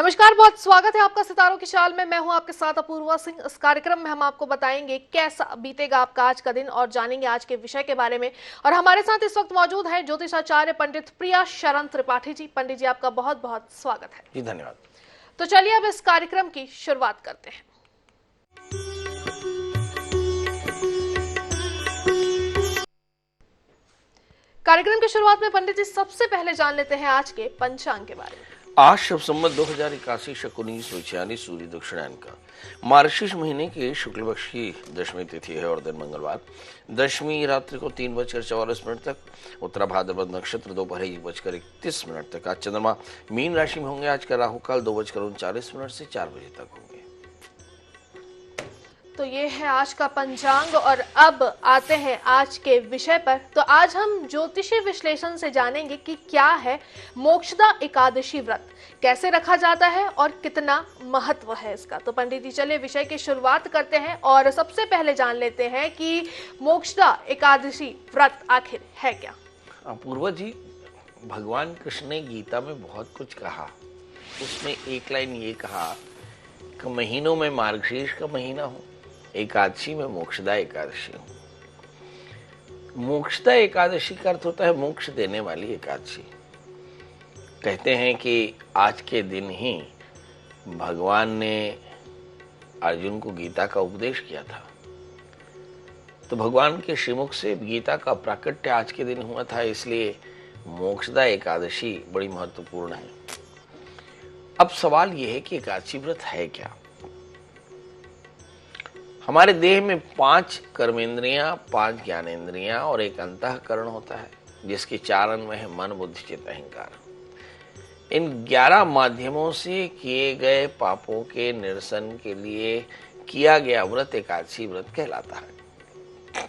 नमस्कार, बहुत स्वागत है आपका सितारों की चाल में। मैं हूं आपके साथ अपूर्वा सिंह। इस कार्यक्रम में हम आपको बताएंगे कैसा बीतेगा आपका आज का दिन और जानेंगे आज के विषय के बारे में। और हमारे साथ इस वक्त मौजूद है ज्योतिषाचार्य पंडित प्रिया शरण त्रिपाठी जी। पंडित जी, आपका बहुत बहुत स्वागत है। जी धन्यवाद। तो चलिए अब इस कार्यक्रम की शुरुआत करते हैं। कार्यक्रम की शुरुआत में पंडित जी सबसे पहले जान लेते हैं आज के पंचांग के बारे में। आज शब संवत 2081 शक 1946 सूर्य दक्षिणायन का मार्गशीर्ष महीने की शुक्ल पक्ष की दशमी तिथि है और दिन मंगलवार। दशमी रात्रि को 3:44 तक, उत्तरा भाद्रपद नक्षत्र दोपहर 1:31 तक। आज चंद्रमा मीन राशि में होंगे। आज का राहु काल 2:39 से 4 बजे तक होंगे। तो ये है आज का पंचांग और अब आते हैं आज के विषय पर। तो आज हम ज्योतिषी विश्लेषण से जानेंगे कि क्या है मोक्षदा एकादशी व्रत, कैसे रखा जाता है और कितना महत्व है इसका। तो पंडित जी चलिए विषय की शुरुआत करते हैं और सबसे पहले जान लेते हैं कि मोक्षदा एकादशी व्रत आखिर है क्या। अपूर्वा जी, भगवान कृष्ण ने गीता में बहुत कुछ कहा। उसमें एक लाइन ये कहा कि महीनों में मार्गशीर्ष का महीना हो, एकादशी में मोक्षदा एकादशी हो। मोक्षदा एकादशी का अर्थ होता है मोक्ष देने वाली एकादशी। कहते हैं कि आज के दिन ही भगवान ने अर्जुन को गीता का उपदेश किया था। तो भगवान के श्रीमुख से गीता का प्राकट्य आज के दिन हुआ था, इसलिए मोक्षदा एकादशी बड़ी महत्वपूर्ण है। अब सवाल यह है कि एकादशी व्रत है क्या। हमारे देह में 5 कर्मेंद्रियां, 5 ज्ञानेंद्रियां और एक अंतःकरण होता है, जिसके 4 अंग है मन, बुद्धि, चित्त, अहंकार। इन 11 माध्यमों से किए गए पापों के निरसन के लिए किया गया व्रत एकादशी व्रत कहलाता है।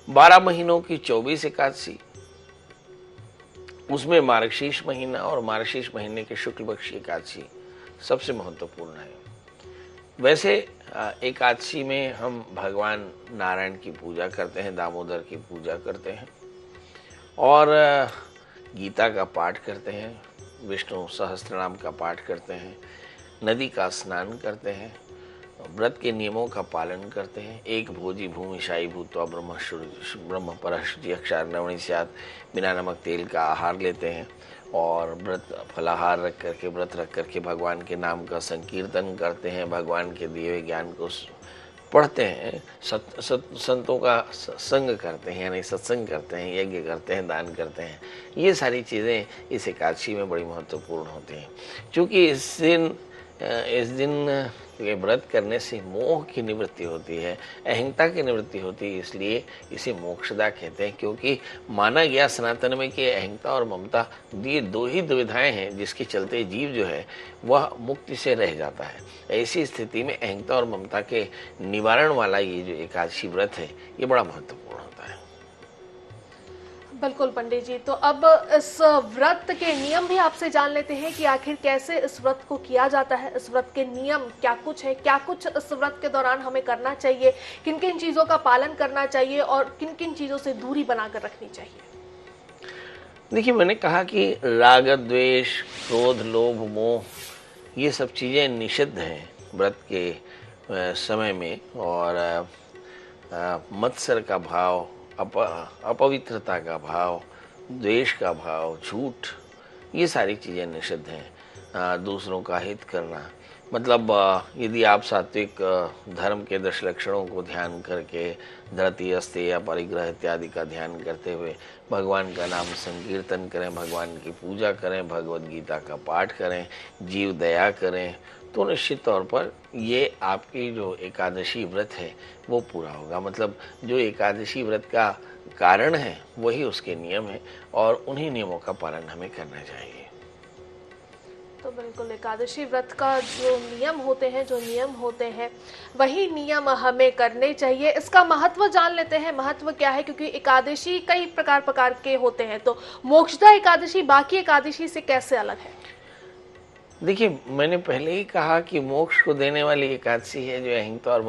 12 महीनों की 24 एकादशी, उसमें मार्गशीर्ष महीना और मार्गशीर्ष महीने के शुक्ल पक्ष एकादशी सबसे महत्वपूर्ण है। वैसे एकादशी में हम भगवान नारायण की पूजा करते हैं, दामोदर की पूजा करते हैं और गीता का पाठ करते हैं, विष्णु सहस्त्रनाम का पाठ करते हैं, नदी का स्नान करते हैं, व्रत के नियमों का पालन करते हैं। एक भोजी भूमिशाई भूत्वा ब्रह्म परशुचि अक्षार नवणी स्यात्, बिना नमक तेल का आहार लेते हैं और व्रत फलाहार व्रत रख करके भगवान के नाम का संकीर्तन करते हैं, भगवान के दिए हुए ज्ञान को पढ़ते हैं, संतों का संग करते हैं, यानी सत्संग करते हैं, यज्ञ करते हैं, दान करते हैं। ये सारी चीज़ें इस एकादशी में बड़ी महत्वपूर्ण होती हैं। क्योंकि इस दिन के व्रत करने से मोह की निवृत्ति होती है, अहंता की निवृत्ति होती है, इसलिए इसे मोक्षदा कहते हैं। क्योंकि माना गया सनातन में कि अहंता और ममता ये 2 ही दुविधाएं हैं जिसके चलते जीव जो है वह मुक्ति से रह जाता है। ऐसी स्थिति में अहंता और ममता के निवारण वाला ये जो एकादशी व्रत है ये बड़ा महत्वपूर्ण होता है। बिल्कुल पंडित जी, तो अब इस व्रत के नियम भी आपसे जान लेते हैं कि आखिर कैसे इस व्रत को किया जाता है। इस व्रत के नियम क्या कुछ है, क्या कुछ इस व्रत के दौरान हमें करना चाहिए, किन किन चीजों का पालन करना चाहिए और किन किन चीजों से दूरी बनाकर रखनी चाहिए। देखिए, मैंने कहा कि राग, द्वेष, क्रोध, लोभ, मोह ये सब चीज़ें निषिद्ध हैं व्रत के समय में। और मत्सर का भाव, अपवित्रता का भाव, द्वेष का भाव, झूठ, ये सारी चीज़ें निषिद्ध हैं। दूसरों का हित करना, मतलब यदि आप सात्विक धर्म के 10 लक्षणों को ध्यान करके धरती, अस्तेय, परिग्रह इत्यादि का ध्यान करते हुए भगवान का नाम संकीर्तन करें, भगवान की पूजा करें, भगवद गीता का पाठ करें, जीव दया करें, तो निश्चित तौर पर ये आपकी जो एकादशी व्रत है वो पूरा होगा। मतलब जो एकादशी व्रत का कारण है वही उसके नियम है और उन्हीं नियमों का पालन हमें करना चाहिए। तो बिल्कुल एकादशी व्रत का जो नियम होते हैं वही नियम हमें करने चाहिए। इसका महत्व जान लेते हैं। महत्व क्या है, क्योंकि एकादशी कई प्रकार के होते हैं, तो मोक्षदा एकादशी बाकी एकादशी से कैसे अलग है। देखिए, मैंने पहले ही कहा कि मोक्ष को देने वाली एकादशी है जो अहंता और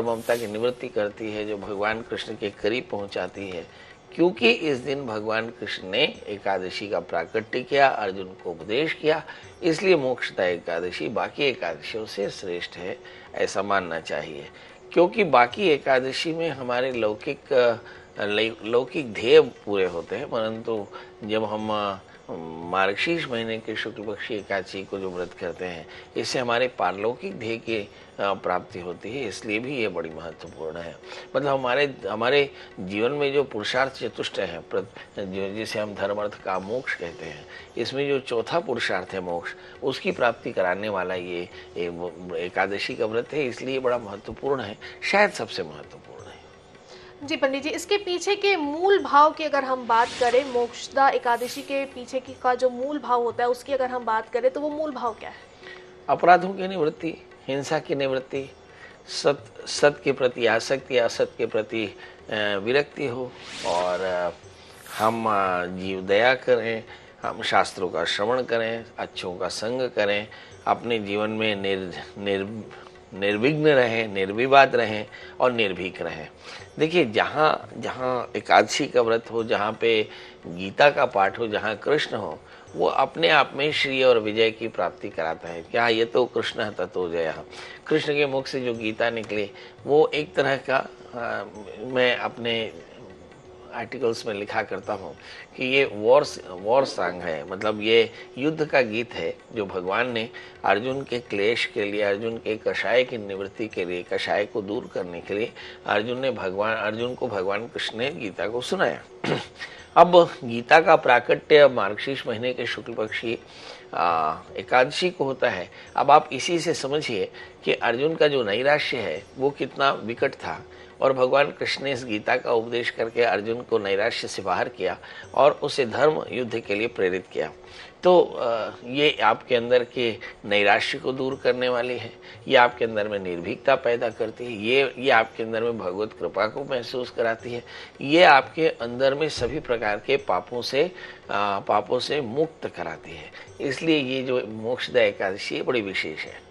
ममता की निवृत्ति करती है, जो भगवान कृष्ण के करीब पहुंचाती है, क्योंकि इस दिन भगवान कृष्ण ने एकादशी का प्राकट्य किया, अर्जुन को उपदेश किया, इसलिए मोक्षदा एकादशी बाकी एकादशियों से श्रेष्ठ है, ऐसा मानना चाहिए। क्योंकि बाकी एकादशी में हमारे लौकिक ध्येय पूरे होते हैं, परंतु जब हम मार्गशीर्ष महीने के शुक्ल पक्षी एकादशी को जो व्रत करते हैं, इससे हमारे पारलौकिक ध्येय की प्राप्ति होती है, इसलिए भी ये बड़ी महत्वपूर्ण है। मतलब हमारे जीवन में जो पुरुषार्थ चतुष्टय है, जिसे हम धर्म अर्थ काम मोक्ष कहते हैं, इसमें जो चौथा पुरुषार्थ है मोक्ष, उसकी प्राप्ति कराने वाला ये एकादशी का व्रत है, इसलिए बड़ा महत्वपूर्ण है, शायद सबसे महत्वपूर्ण है। जी पंडित जी, इसके पीछे के मूल भाव की अगर हम बात करें, मोक्षदा एकादशी के पीछे की का जो मूल भाव होता है उसकी अगर हम बात करें तो वो मूल भाव क्या है? अपराधों की निवृत्ति, हिंसा की निवृत्ति, सत के प्रति आसक्ति, असत के प्रति विरक्ति हो, और हम जीव दया करें, हम शास्त्रों का श्रवण करें, अच्छों का संग करें, अपने जीवन में निर्विघ्न रहें, निर्विवाद रहें और निर्भीक रहें। देखिए, जहाँ जहाँ एकादशी का व्रत हो, जहाँ पे गीता का पाठ हो, जहाँ कृष्ण हो, वो अपने आप में श्री और विजय की प्राप्ति कराता है। क्या ये तो कृष्ण ततो जय। कृष्ण के मुख से जो गीता निकली वो एक तरह का मैं अपने आर्टिकल्स में लिखा करता हूँ कि ये वॉर सॉन्ग है, मतलब ये युद्ध का गीत है जो भगवान ने अर्जुन के क्लेश के लिए, अर्जुन के कषाय की निवृत्ति के लिए, कषाय को दूर करने के लिए अर्जुन को भगवान कृष्ण ने गीता को सुनाया। अब गीता का प्राकट्य मार्गशीर्ष महीने के शुक्ल पक्षी एकादशी को होता है। अब आप इसी से समझिए कि अर्जुन का जो नैराश्य है वो कितना विकट था, और भगवान कृष्ण ने इस गीता का उपदेश करके अर्जुन को नैराश्य से बाहर किया और उसे धर्म युद्ध के लिए प्रेरित किया। तो ये आपके अंदर के नैराश्य को दूर करने वाली है, ये आपके अंदर में निर्भीकता पैदा करती है, ये आपके अंदर में भगवत कृपा को महसूस कराती है, ये आपके अंदर में सभी प्रकार के पापों से मुक्त कराती है। इसलिए ये जो मोक्षदा एकादशी है बड़ी विशेष है।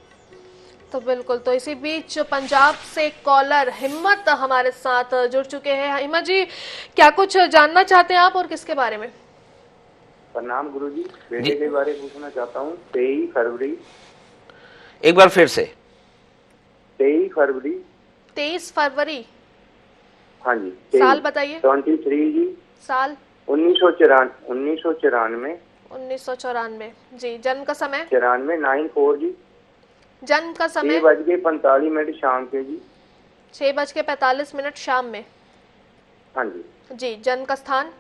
तो बिल्कुल, तो इसी बीच पंजाब से कॉलर हिम्मत हमारे साथ जुड़ चुके हैं। हिम्मत जी, क्या कुछ जानना चाहते हैं आप और किसके बारे में? प्रणाम गुरुजी, बेटे के बारे में पूछना चाहता हूँ। 23 फरवरी, एक बार फिर से। 23 फरवरी। 23 फरवरी, हाँ जी। साल बताइए। 23 जी। साल 1994। 1994 जी। जन्म का समय? 94 9/4 जी। जन्म का समय? 6:45 शाम के जी। 6:45 शाम में। हाँ जी। जी। जन्म का स्थान?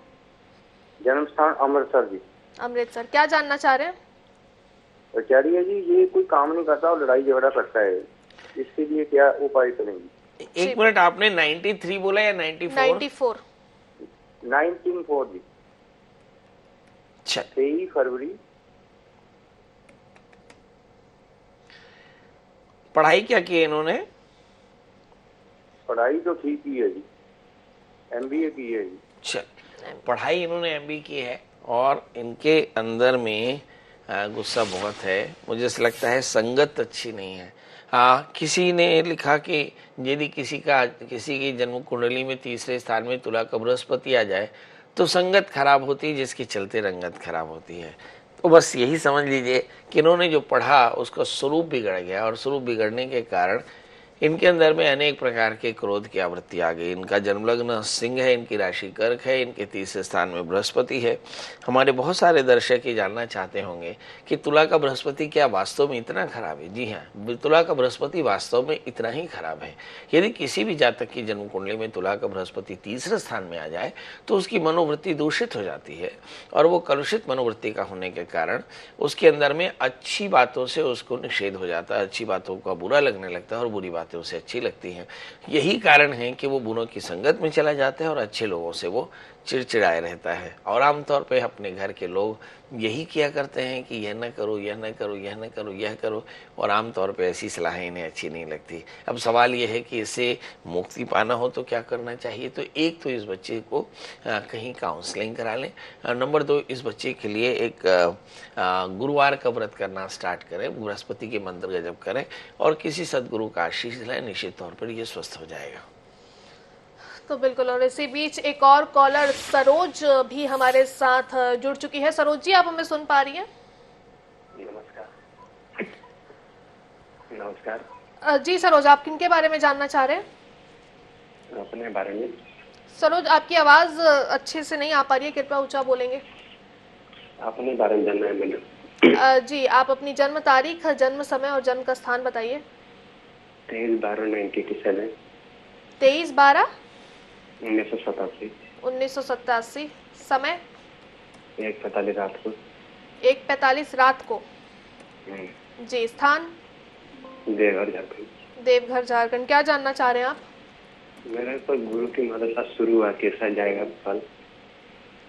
जन्म स्थान अमृतसर जी। अमृतसर। क्या जानना चाह रहे हैं? आचार्य जी, ये कोई काम नहीं करता और लड़ाई झगड़ा करता है, इसके लिए क्या उपाय करेंगे? एक मिनट, आपने 93 बोला या 94? 94। 19/4 जी। 23 फरवरी। पढ़ाई क्या की है इन्होंने? पढ़ाई तो ठीक ही है जी, MBA की है जी। अच्छा, पढ़ाई इन्होंने MBA की है और इनके अंदर में गुस्सा बहुत है। मुझे ऐसा लगता है संगत अच्छी नहीं है। हाँ, किसी ने लिखा कि यदि किसी की जन्म कुंडली में तीसरे स्थान में तुला का बृहस्पति आ जाए तो संगत खराब होती है, जिसके चलते रंगत खराब होती है। तो बस यही समझ लीजिए कि इन्होंने जो पढ़ा उसका स्वरूप बिगड़ गया, और स्वरूप बिगड़ने के कारण इनके अंदर में अनेक प्रकार के क्रोध की आवृत्ति आ गई। इनका जन्मलग्न सिंह है, इनकी राशि कर्क है, इनके तीसरे स्थान में बृहस्पति है। हमारे बहुत सारे दर्शक ये जानना चाहते होंगे कि तुला का बृहस्पति क्या वास्तव में इतना खराब है? जी हाँ, तुला का बृहस्पति वास्तव में इतना ही खराब है। यदि किसी भी जातक की जन्म कुंडली में तुला का बृहस्पति तीसरे स्थान में आ जाए तो उसकी मनोवृत्ति दूषित हो जाती है, और वो कलुषित मनोवृत्ति का होने के कारण उसके अंदर में अच्छी बातों से उसको निषेध हो जाता है, अच्छी बातों का बुरा लगने लगता है और बुरी बातें उसे अच्छी लगती हैं। यही कारण है कि वो बुरों की संगत में चला जाता है और अच्छे लोगों से वो चिड़चिड़ाए रहता है। और आमतौर पे अपने घर के लोग यही किया करते हैं कि यह न करो, यह न करो, यह न करो, यह करो, और आमतौर पे ऐसी सलाहें इन्हें अच्छी नहीं लगती। अब सवाल यह है कि इससे मुक्ति पाना हो तो क्या करना चाहिए? तो एक तो इस बच्चे को कहीं काउंसलिंग करा लें। नंबर 2, इस बच्चे के लिए एक गुरुवार का व्रत करना स्टार्ट करें, बृहस्पति के मंत्र का जप करें और किसी सदगुरु का आशीष लें, निश्चित तौर पर यह स्वस्थ हो जाएगा। तो बिल्कुल, और इसी बीच एक और कॉलर सरोज भी हमारे साथ जुड़ चुकी है। सरोज जी, आप हमें सुन पा रही हैं? नमस्कार। नमस्कार। जी सरोज, आप किनके बारे में जानना चाह रहे हैं? अपने बारे में। सरोज, आपकी आवाज अच्छे से नहीं आ पा रही है, कृपया ऊंचा बोलेंगे। अपने बारे में जानना है मैंने। जी, आप अपनी जन्म तारीख, जन्म समय और जन्म का स्थान बताइए। 23/12/1987। 23/12/1987। 1987। समय? 1:45 रात को। 1:45 रात को। जी, स्थान? देवघर झारखंड। देवघर झारखंड। क्या जानना चाह रहे हैं आप? मेरे पर गुरु की मदद से शुरू हुआ, कैसा जाएगा साल?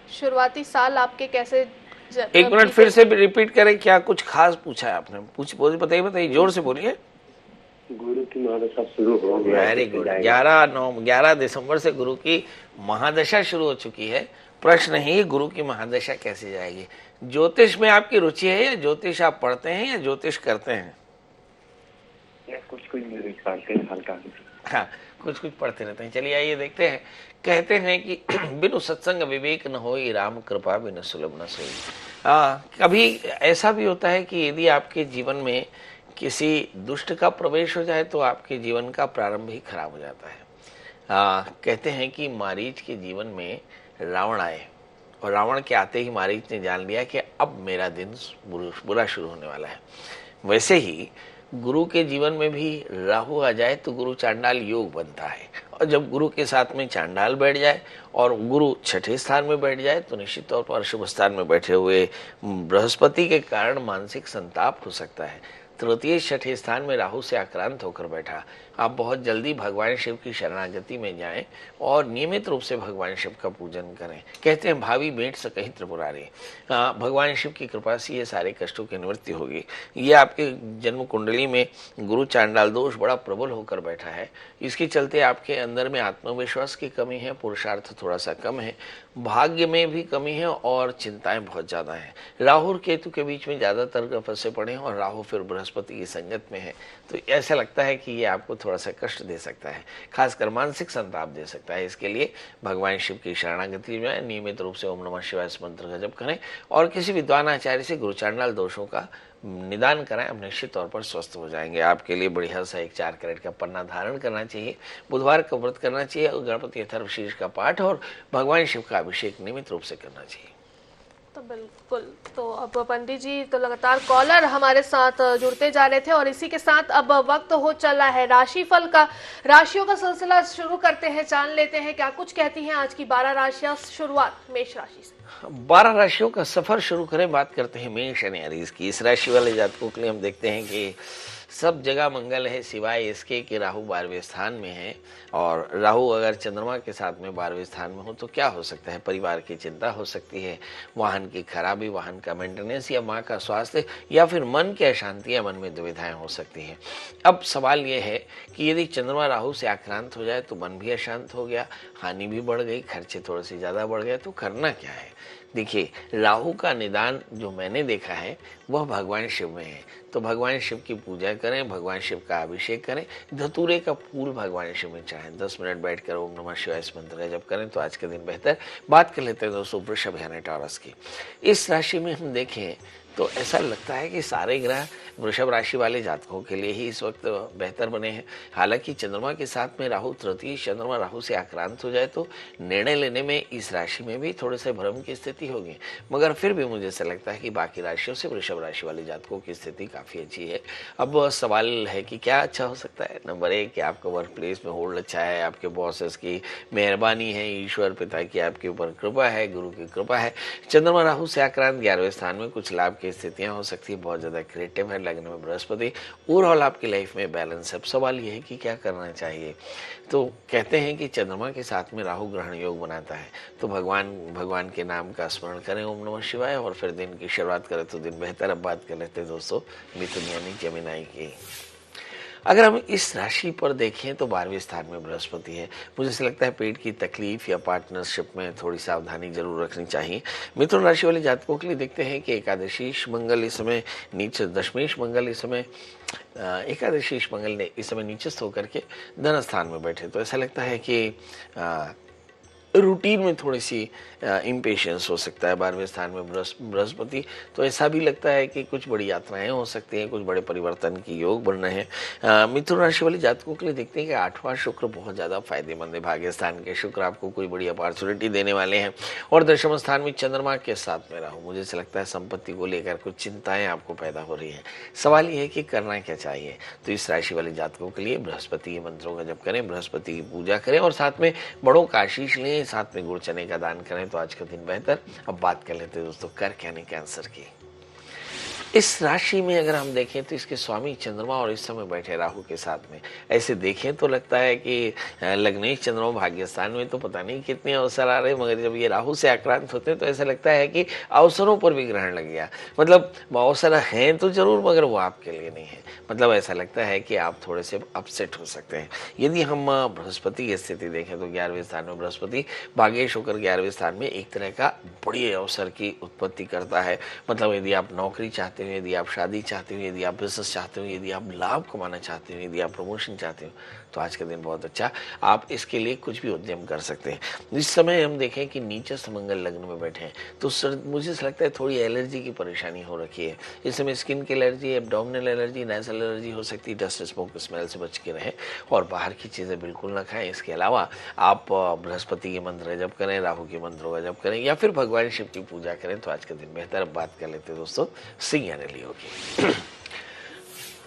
शुरुआती साल आपके कैसे एक मिनट फिर से रिपीट करें, क्या कुछ खास पूछा है आपने? बताइए बताइए, जोर से बोलिए। गुरु की महादशा शुरू हो गया। Very good. 11 दिसंबर से गुरु की महादशा शुरू हो चुकी है। प्रश्न ही गुरु की महादशा कैसे जाएगी। ज्योतिष में आपकी रुचि है या ज्योतिष आप पढ़ते हैं या ज्योतिष करते हैं? कुछ पढ़ते हैं, हल्का। हाँ, कुछ कुछ पढ़ते रहते हैं। चलिए आइए देखते हैं। कहते हैं कि बिनु सत्संग विवेक न होई, राम कृपा बिनु सुलभ न सोई। कभी ऐसा भी होता है कि यदि आपके जीवन में किसी दुष्ट का प्रवेश हो जाए तो आपके जीवन का प्रारंभ ही खराब हो जाता है। कहते हैं कि मारीच के जीवन में रावण आए और रावण के आते ही मारीच ने जान लिया कि अब मेरा दिन बुरा शुरू होने वाला है। वैसे ही गुरु के जीवन में भी राहु आ जाए तो गुरु चांडाल योग बनता है, और जब गुरु के साथ में चांडाल बैठ जाए और गुरु छठे स्थान में बैठ जाए तो निश्चित तौर पर शुभ स्थान में बैठे हुए बृहस्पति के कारण मानसिक संताप हो सकता है। तृतीय छठे स्थान में राहु से आक्रांत होकर बैठा। आप बहुत जल्दी भगवान शिव की शरणागति में जाएं और नियमित रूप से भगवान शिव का पूजन करें। कहते हैं भावी भेंट सकहि त्रिपुरारी। भगवान शिव की कृपा से ये सारे कष्टों की निवृत्ति होगी। ये आपके जन्म कुंडली में गुरु चांडाल दोष बड़ा प्रबल होकर बैठा है। इसके चलते आपके अंदर में आत्मविश्वास की कमी है, पुरुषार्थ थोड़ा सा कम है, भाग्य में भी कमी है और चिंताएं बहुत ज्यादा हैं। राहु और केतु के बीच में ज्यादातर फंसे पड़े हैं और राहु फिर बृहस्पति की संगत में है, तो ऐसा लगता है कि ये आपको थोड़ा सा कष्ट दे सकता है, खासकर मानसिक संताप दे सकता है। इसके लिए भगवान शिव की शरणागति में नियमित रूप से ओम नमः शिवाय मंत्र का जप करें और किसी विद्वान आचार्य से गुरु चांडाल दोषों का निदान कराएं। अब निश्चित तौर पर स्वस्थ हो जाएंगे। आपके लिए बढ़िया सा एक 4 कैरेट का पन्ना धारण करना चाहिए, बुधवार का व्रत करना चाहिए और गणपति अथर्वशीर्ष का पाठ और भगवान शिव का अभिषेक नियमित रूप से करना चाहिए। तो बिल्कुल, तो अब पंडित जी तो लगातार कॉलर हमारे साथ जुड़ते जा रहे थे और इसी के साथ अब वक्त हो चला है राशिफल का। राशियों का सिलसिला शुरू करते हैं, जान लेते हैं क्या कुछ कहती हैं आज की 12 राशियां। शुरुआत मेष राशि से। 12 राशियों का सफर शुरू करें। बात करते हैं मेष यानी अरीज की। इस राशि वाले जातकों के लिए हम देखते हैं कि सब जगह मंगल है, सिवाय इसके कि राहु 12वें स्थान में है। और राहु अगर चंद्रमा के साथ में 12वें स्थान में हो तो क्या हो सकता है? परिवार की चिंता हो सकती है, वाहन की खराबी, वाहन का मेंटेनेंस या माँ का स्वास्थ्य या फिर मन की अशांति या मन में दुविधाएं हो सकती हैं। अब सवाल यह है कि यदि चंद्रमा राहु से आक्रांत हो जाए तो मन भी अशांत हो गया, हानि भी बढ़ गई, खर्चे थोड़े से ज्यादा बढ़ गए, तो करना क्या है? देखिए, राहु का निदान जो मैंने देखा है वह भगवान शिव में है, तो भगवान शिव की पूजा करें, भगवान शिव का अभिषेक करें, धतूरे का फूल भगवान शिव में चाहें, 10 मिनट बैठकर ओम नमः शिवाय मंत्र का जप करें तो आज के दिन बेहतर। बात कर लेते हैं दोस्तों वृषभ यानी टॉरस की। इस राशि में हम देखें तो ऐसा लगता है कि सारे ग्रह वृषभ राशि वाले जातकों के लिए ही इस वक्त बेहतर बने हैं। हालांकि चंद्रमा के साथ में राहु, तृतीय चंद्रमा राहु से आक्रांत हो जाए तो निर्णय लेने में इस राशि में भी थोड़े से भ्रम की स्थिति होगी, मगर फिर भी मुझे ऐसा लगता है कि बाकी राशियों से वृषभ राशि वाले जातकों की स्थिति काफी अच्छी है। अब सवाल है कि क्या अच्छा हो सकता है। नंबर 1 कि आपका वर्क प्लेस में होल्ड अच्छा है, आपके बॉसेस की मेहरबानी है, ईश्वर पिता की आपके ऊपर कृपा है, गुरु की कृपा है। चंद्रमा राहु से आक्रांत 11वें स्थान में, कुछ लाभ की स्थितियां हो सकती है, बहुत ज्यादा क्रिएटिव है, लग्न में बृहस्पति, ओवरऑल आपकी लाइफ में बैलेंस है। सवाल यह है कि क्या करना चाहिए। तो कहते हैं कि चंद्रमा के साथ में राहु ग्रहण योग बनाता है, तो भगवान के नाम का स्मरण करें ओम नमः शिवाय और फिर दिन की शुरुआत करें तो दिन बेहतर। अब बात कर लेते हैं दोस्तों मिथुन यानी जमिनाई की। अगर हम इस राशि पर देखें तो 12वें स्थान में बृहस्पति है। मुझे ऐसा लगता है पेट की तकलीफ या पार्टनरशिप में थोड़ी सावधानी जरूर रखनी चाहिए। मिथुन राशि वाले जातकों के लिए देखते हैं कि एकादशीश मंगल इस समय नीचे, दशमेश मंगल इस समय एकादशीश मंगल ने इस समय नीचस्थ होकर के धन स्थान में बैठे, तो ऐसा लगता है कि रूटीन में थोड़ी सी इम्पेशंस हो सकता है। 12वें स्थान में बृहस्पति, तो ऐसा भी लगता है कि कुछ बड़ी यात्राएं हो सकती हैं, कुछ बड़े परिवर्तन की योग बन रहे हैं। मिथुन राशि वाले जातकों के लिए देखते हैं कि 8वां शुक्र बहुत ज़्यादा फायदेमंद है। भाग्य स्थान के शुक्र आपको कोई बड़ी अपॉर्चुनिटी देने वाले हैं। और दशम स्थान में चंद्रमा के साथ में राहु, मुझे ऐसा लगता है संपत्ति को लेकर कुछ चिंताएं आपको पैदा हो रही हैं। सवाल ये है कि करना क्या चाहिए। तो इस राशि वाले जातकों के लिए बृहस्पति के मंत्रों का जप करें, बृहस्पति की पूजा करें और साथ में बड़ों का आशीष लें, साथ में गुड़ चने का दान करें तो आज का दिन बेहतर। अब बात कर लेते हैं दोस्तों कर क्या नहीं कैंसर की। इस राशि में अगर हम देखें तो इसके स्वामी चंद्रमा और इस समय बैठे राहु के साथ में, ऐसे देखें तो लगता है कि लग्नेश चंद्रमा भाग्य स्थान में, तो पता नहीं कितने अवसर आ रहे, मगर जब ये राहु से आक्रांत होते हैं तो ऐसा लगता है कि अवसरों पर भी ग्रहण लग गया। मतलब अवसर हैं तो जरूर, मगर वो आपके लिए नहीं है। मतलब ऐसा लगता है कि आप थोड़े से अपसेट हो सकते हैं। यदि हम बृहस्पति की स्थिति देखें तो 11वें स्थान में बृहस्पति भाग्येश होकर 11वें स्थान में एक तरह का बड़ी अवसर की उत्पत्ति करता है। मतलब यदि आप नौकरी चाहते हो, यदि आप शादी चाहते हो, यदि आप बिजनेस चाहते हो, यदि आप लाभ कमाना चाहते हो, यदि आप प्रमोशन चाहते हो, तो आज का दिन बहुत अच्छा, आप इसके लिए कुछ भी उद्यम कर सकते हैं। इस समय हम देखें कि नीचस्थ मंगल लग्न में बैठे हैं तो मुझे लगता है थोड़ी एलर्जी की परेशानी हो रखी है। इस समय स्किन की allergy, abdominal allergy, nasal allergy हो सकती है। डस्ट स्मोक स्मेल से बच के रहें और बाहर की चीज़ें बिल्कुल ना खाएं। इसके अलावा आप बृहस्पति के मंत्र जप करें, राहु के मंत्रों का जप करें या फिर भगवान शिव की पूजा करें तो आज का दिन बेहतर। अब बात कर लेते हैं दोस्तों सिंह यानी लियो की।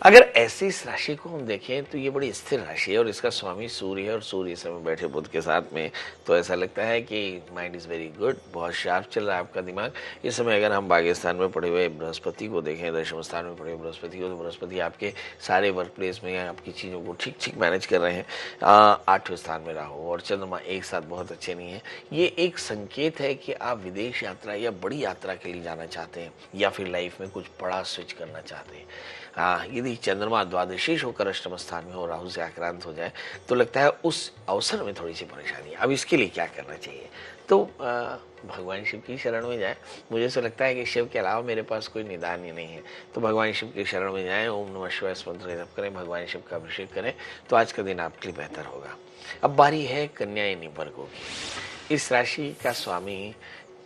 अगर ऐसी इस राशि को हम देखें तो ये बड़ी स्थिर राशि है और इसका स्वामी सूर्य है और सूर्य इस समय बैठे बुध के साथ में, तो ऐसा लगता है कि माइंड इज़ वेरी गुड, बहुत शार्प चल रहा है आपका दिमाग इस समय। अगर हम भाग्य स्थान में पड़े हुए बृहस्पति को देखें, दशम स्थान में पड़े हुए बृहस्पति को, तो बृहस्पति आपके सारे वर्क प्लेस में आपकी चीज़ों को ठीक ठीक मैनेज कर रहे हैं। 8वें स्थान में राहु और चंद्रमा एक साथ बहुत अच्छे नहीं है। ये एक संकेत है कि आप विदेश यात्रा या बड़ी यात्रा के लिए जाना चाहते हैं या फिर लाइफ में कुछ बड़ा स्विच करना चाहते हैं। यदि चंद्रमा द्वादशीश होकर अष्टम स्थान में हो, राहु से आक्रांत हो जाए तो लगता है उस अवसर में थोड़ी सी परेशानी। अब इसके लिए क्या करना चाहिए, तो भगवान शिव की शरण में जाएं। मुझे ऐसा लगता है कि शिव के अलावा मेरे पास कोई निदान ही नहीं है, तो भगवान शिव की शरण में जाएं, ओम नमः शिवाय मंत्र जप करें, भगवान शिव का अभिषेक करें तो आज का दिन आपके लिए बेहतर होगा। अब बारी है कन्या यानी वर्गों की। इस राशि का स्वामी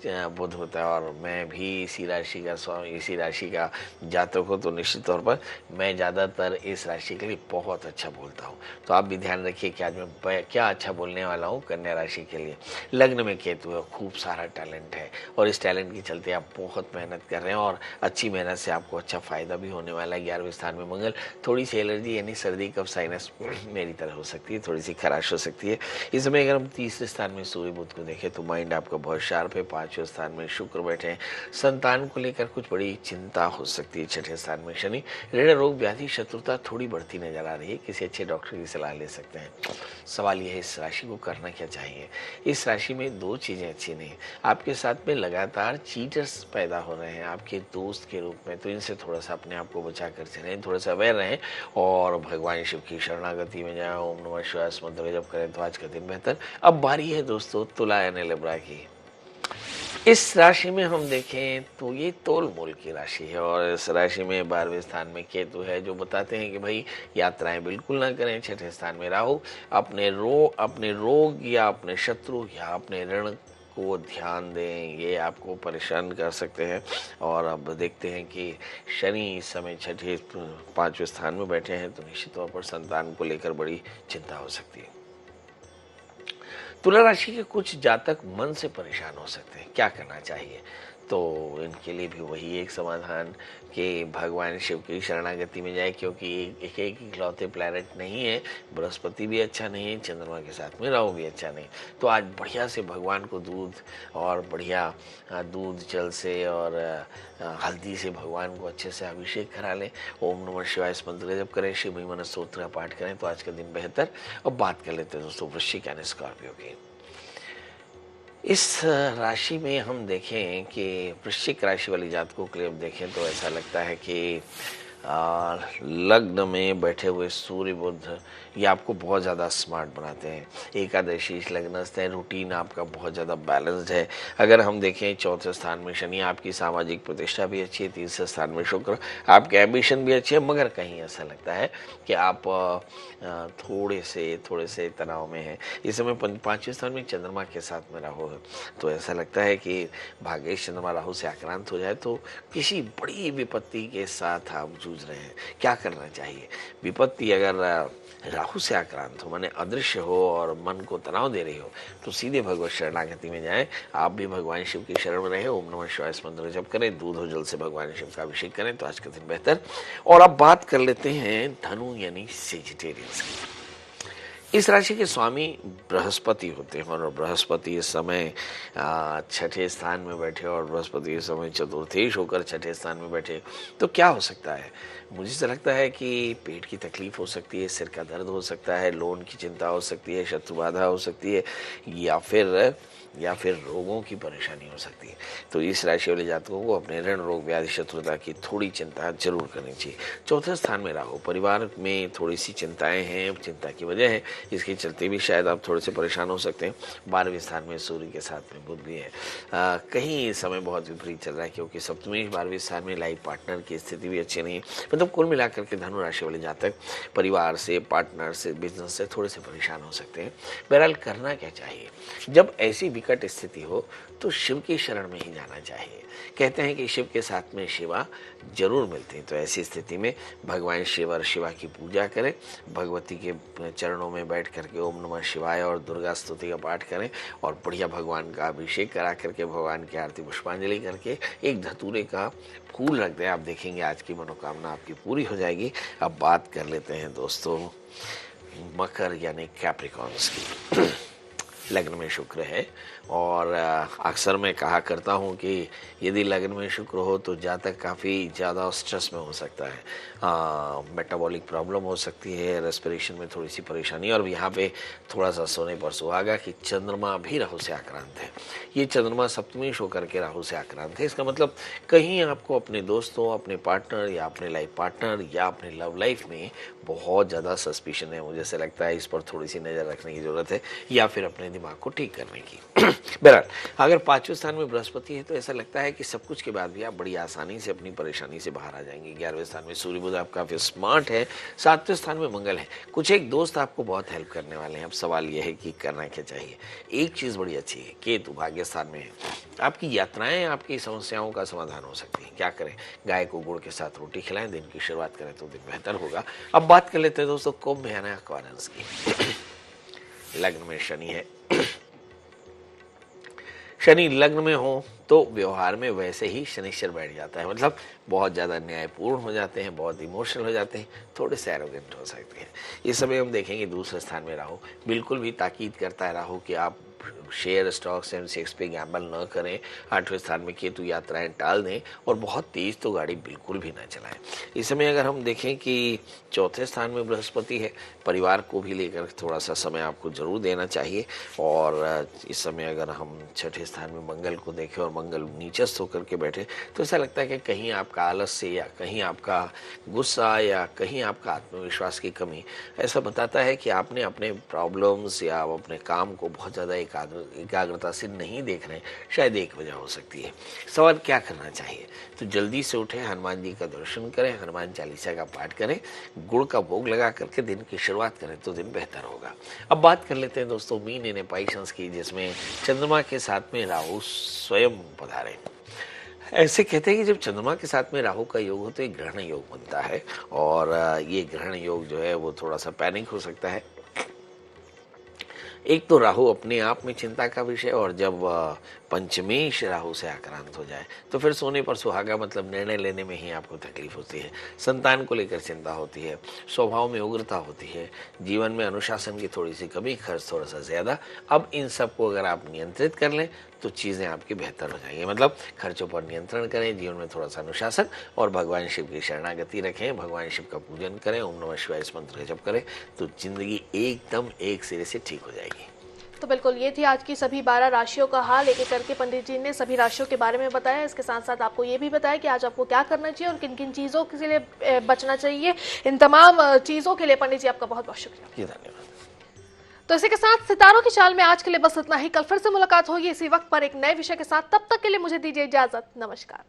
बुध होता है और मैं भी इसी राशि का स्वामी, इसी राशि का जातक हो, तो निश्चित तौर पर मैं ज़्यादातर इस राशि के लिए बहुत अच्छा बोलता हूँ। तो आप भी ध्यान रखिए कि आज मैं क्या अच्छा बोलने वाला हूँ कन्या राशि के लिए। लग्न में केतु है, खूब सारा टैलेंट है और इस टैलेंट के चलते आप बहुत मेहनत कर रहे हैं और अच्छी मेहनत से आपको अच्छा फ़ायदा भी होने वाला है। 11वें स्थान में मंगल, थोड़ी सी एलर्जी यानी सर्दी कफ साइनस मेरी तरह हो सकती है, थोड़ी सी खराश हो सकती है। इस समय अगर हम तीसरे स्थान में सूर्य बुध को देखें तो माइंड आपका बहुत शार्प है। 5वें स्थान में शुक्र बैठे हैं, संतान को लेकर कुछ बड़ी चिंता हो सकती है। 6ठे स्थान में शनि, ऋण रोग व्याधि शत्रुता थोड़ी बढ़ती नजर आ रही है, किसी अच्छे डॉक्टर की सलाह ले सकते हैं। सवाल यह है इस राशि को करना क्या चाहिए। इस राशि में दो चीजें अच्छी नहीं, आपके साथ में लगातार चीटर्स पैदा हो रहे हैं आपके दोस्त के रूप में, तो इनसे थोड़ा सा अपने आप को बचा कर चलें, थोड़ा सा अवेयर रहें और भगवान शिव की शरणागति में जाए, ओम नमः शिवाय मंत्र जप करें तो आज का दिन बेहतर। अब बारी है दोस्तों तुला यानी लिब्रा की। इस राशि में हम देखें तो ये तोल मोल की राशि है और इस राशि में 12वें स्थान में केतु है जो बताते हैं कि भाई यात्राएं बिल्कुल ना करें। 6ठे स्थान में राहु, अपने रोग या अपने शत्रु या अपने ऋण को ध्यान दें, ये आपको परेशान कर सकते हैं। और अब देखते हैं कि शनि इस समय 5वें स्थान में बैठे हैं तो निश्चित तौर पर संतान को लेकर बड़ी चिंता हो सकती है। तुला राशि के कुछ जातक मन से परेशान हो सकते हैं, क्या करना चाहिए, तो इनके लिए भी वही एक समाधान कि भगवान शिव की शरणागति में जाए, क्योंकि एक इकलौते प्लैनेट नहीं है, बृहस्पति भी अच्छा नहीं है, चंद्रमा के साथ में राहु भी अच्छा नहीं। तो आज बढ़िया से भगवान को दूध और बढ़िया दूध जल से और हल्दी से भगवान को अच्छे से अभिषेक करा लें, ओम नमः शिवाय मंत्र जप करें, शिव महिमन स्तोत्र का पाठ करें तो आज का दिन बेहतर। अब बात कर लेते हैं दोस्तों वृश्चिक यानी स्कॉर्पियो की। इस राशि में हम देखें कि वृश्चिक राशि वाली जातकों के लिए अब देखें तो ऐसा लगता है कि लग्न में बैठे हुए सूर्य बुध ये आपको बहुत ज़्यादा स्मार्ट बनाते हैं। एकादशी लग्नस्थ है, रूटीन आपका बहुत ज़्यादा बैलेंस्ड है। अगर हम देखें चौथे स्थान में शनि, आपकी सामाजिक प्रतिष्ठा भी अच्छी है। तीसरे स्थान में शुक्र, आपके एम्बिशन भी अच्छे है, मगर कहीं ऐसा लगता है कि आप थोड़े से तनाव में हैं। इस समय पांचवें स्थान में चंद्रमा के साथ में राहु है, तो ऐसा लगता है कि भाग्येश चंद्रमा राहु से आक्रांत हो जाए तो किसी बड़ी विपत्ति के साथ आप जूझ रहे हैं। क्या करना चाहिए? विपत्ति अगर राहु से आक्रांत हो, माने अदृश्य हो और मन को तनाव दे रही हो, तो सीधे भगवत शरणागति में जाएं। आप भी भगवान शिव की शरण में रहे। ओम नमः शिवाय मंत्र जप करें, दूध और जल से भगवान शिव का अभिषेक करें तो आज का दिन बेहतर। और अब बात कर लेते हैं धनु यानी सेजिटेरियंस की। इस राशि के स्वामी बृहस्पति होते हैं और बृहस्पति इस समय छठे स्थान में बैठे और बृहस्पति इस समय चतुर्थेश होकर छठे स्थान में बैठे, तो क्या हो सकता है? मुझे तो लगता है कि पेट की तकलीफ हो सकती है, सिर का दर्द हो सकता है, लोन की चिंता हो सकती है, शत्रु बाधा हो सकती है, या फिर रोगों की परेशानी हो सकती है। तो इस राशि वाले जातकों को अपने ऋण, रोग, व्याधि, शत्रुता की थोड़ी चिंता जरूर करनी चाहिए। चौथे स्थान में राहु, परिवार में थोड़ी सी चिंताएं हैं, चिंता की वजह है, इसके चलते भी शायद आप थोड़े से परेशान हो सकते हैं। 12वें स्थान में सूर्य के साथ में बुध भी है। कहीं समय बहुत विपरीत चल रहा है, क्योंकि सप्तमी 12वें स्थान में लाइफ पार्टनर की स्थिति भी अच्छी नहीं है। मतलब कुल मिलाकर के धनु राशि वाले जातक परिवार से, पार्टनर से, बिजनेस से थोड़े से परेशान हो सकते हैं। बहरहाल करना क्या चाहिए? जब ऐसी विकट स्थिति हो तो शिव की शरण में ही जाना चाहिए। कहते हैं कि शिव के साथ में शिवा जरूर मिलती है, तो ऐसी स्थिति में भगवान शिव और शिवा की पूजा करें, भगवती के चरणों में बैठ करके ओम नमः शिवाय और दुर्गा स्तुति का पाठ करें और बढ़िया भगवान का अभिषेक करा करके, भगवान की आरती पुष्पांजलि करके एक धतूरे का फूल रख दें। आप देखेंगे आज की मनोकामना आपकी पूरी हो जाएगी। अब बात कर लेते हैं दोस्तों मकर यानी कैप्रिकॉर्न्स की। लग्न में शुक्र है और अक्सर मैं कहा करता हूं कि यदि लग्न में शुक्र हो तो जातक काफ़ी ज़्यादा स्ट्रेस में हो सकता है, मेटाबॉलिक प्रॉब्लम हो सकती है, रेस्पिरेशन में थोड़ी सी परेशानी। और यहाँ पे थोड़ा सा सोने पर सुहागा कि चंद्रमा भी राहु से आक्रांत है। ये चंद्रमा सप्तमेश होकर के राहु से आक्रांत है। इसका मतलब कहीं आपको अपने दोस्तों, अपने पार्टनर या अपने लाइफ पार्टनर या अपने लव लाइफ में बहुत ज़्यादा सस्पिशन है। मुझे ऐसा लगता है इस पर थोड़ी सी नज़र रखने की ज़रूरत है, या फिर अपने दिमाग को ठीक करने की। बहरहाल अगर 5वें स्थान में बृहस्पति है तो ऐसा लगता है कि सब कुछ के बाद भी आप बड़ी आसानी से अपनी परेशानी से बाहर आ जाएंगे। 11वें स्थान में सूर्य बुध आप काफी स्मार्ट है। 7वें स्थान में मंगल है। कुछ एक दोस्त आपको बहुत हेल्प करने वाले हैं। अब सवाल यह है कि करना क्या चाहिए। एक चीज बड़ी अच्छी है, केतु भाग्य स्थान में है। आपकी यात्राएं आपकी समस्याओं का समाधान हो सकती है। क्या करें? गाय को गुड़ के साथ रोटी खिलाएं, दिन की शुरुआत करें तो दिन बेहतर होगा। अब बात कर लेते हैं दोस्तों कुंभ यानी एक्वारियस की। लग्न में शनि है। शनि लग्न में हो तो व्यवहार में वैसे ही शनिश्चर बैठ जाता है, मतलब बहुत ज़्यादा न्यायपूर्ण हो जाते हैं, बहुत इमोशनल हो जाते हैं, थोड़े से एरोगेंट हो सकते हैं। इस समय हम देखेंगे दूसरे स्थान में राहु बिल्कुल भी ताकीद करता है राहु कि आप शेयर, स्टॉक्स, एमसीएक्स पे गैम्बल न करें। 8वें स्थान में केतु यात्राएं टाल दें और बहुत तेज तो गाड़ी बिल्कुल भी ना चलाएं। इस समय अगर हम देखें कि चौथे स्थान में बृहस्पति है, परिवार को भी लेकर थोड़ा सा समय आपको जरूर देना चाहिए। और इस समय अगर हम छठे स्थान में मंगल को देखें और मंगल नीचस्थ होकर के बैठे तो ऐसा लगता है कि कहीं आपका आलस्य या कहीं आपका गुस्सा या कहीं आपका आत्मविश्वास की कमी ऐसा बताता है कि आपने अपने प्रॉब्लम्स या अपने काम को बहुत ज़्यादा एकाग्रता से नहीं देख रहे हैं। शायद एक वजह हो सकती है। सवाल क्या करना चाहिए? तो जल्दी से उठें, हनुमान जी का दर्शन करें, हनुमान चालीसा का पाठ करें, गुड़ का भोग लगा करके दिन की शुरुआत करें तो दिन बेहतर होगा। अब बात कर लेते हैं दोस्तों मीन यानी पाइसेंस की, जिसमें चंद्रमा के साथ में राहु स्वयं पधारे। ऐसे कहते हैं कि जब चंद्रमा के साथ में राहु का योग हो तो एक ग्रहण योग बनता है और ये ग्रहण योग जो है वो थोड़ा सा पैनिक हो सकता है। एक तो राहु अपने आप में चिंता का विषय, और जब पंचमेश राहु से आक्रांत हो जाए तो फिर सोने पर सुहागा, मतलब निर्णय लेने में ही आपको तकलीफ होती है। संतान को लेकर चिंता होती है, स्वभाव में उग्रता होती है, जीवन में अनुशासन की थोड़ी सी कमी, खर्च थोड़ा सा ज्यादा। अब इन सब को अगर आप नियंत्रित कर लें तो चीज़ें आपकी बेहतर हो जाएंगी। मतलब खर्चों पर नियंत्रण करें, जीवन में थोड़ा सा अनुशासन, और भगवान शिव की शरणागति रखें, भगवान शिव का पूजन करें, ओम नमः शिवाय इस मंत्र का जप करें तो जिंदगी एकदम एक सिरे से ठीक हो जाएगी। तो बिल्कुल ये थी आज की सभी 12 राशियों का हाल। एक एक करके पंडित जी ने सभी राशियों के बारे में बताया। इसके साथ साथ आपको ये भी बताया कि आज आपको क्या करना चाहिए और किन किन चीज़ों के लिए बचना चाहिए। इन तमाम चीज़ों के लिए पंडित जी आपका बहुत बहुत शुक्रिया। जी धन्यवाद। तो इसी के साथ सितारों की चाल में आज के लिए बस इतना ही। कल फिर से मुलाकात होगी इसी वक्त पर एक नए विषय के साथ। तब तक के लिए मुझे दीजिए इजाजत। नमस्कार।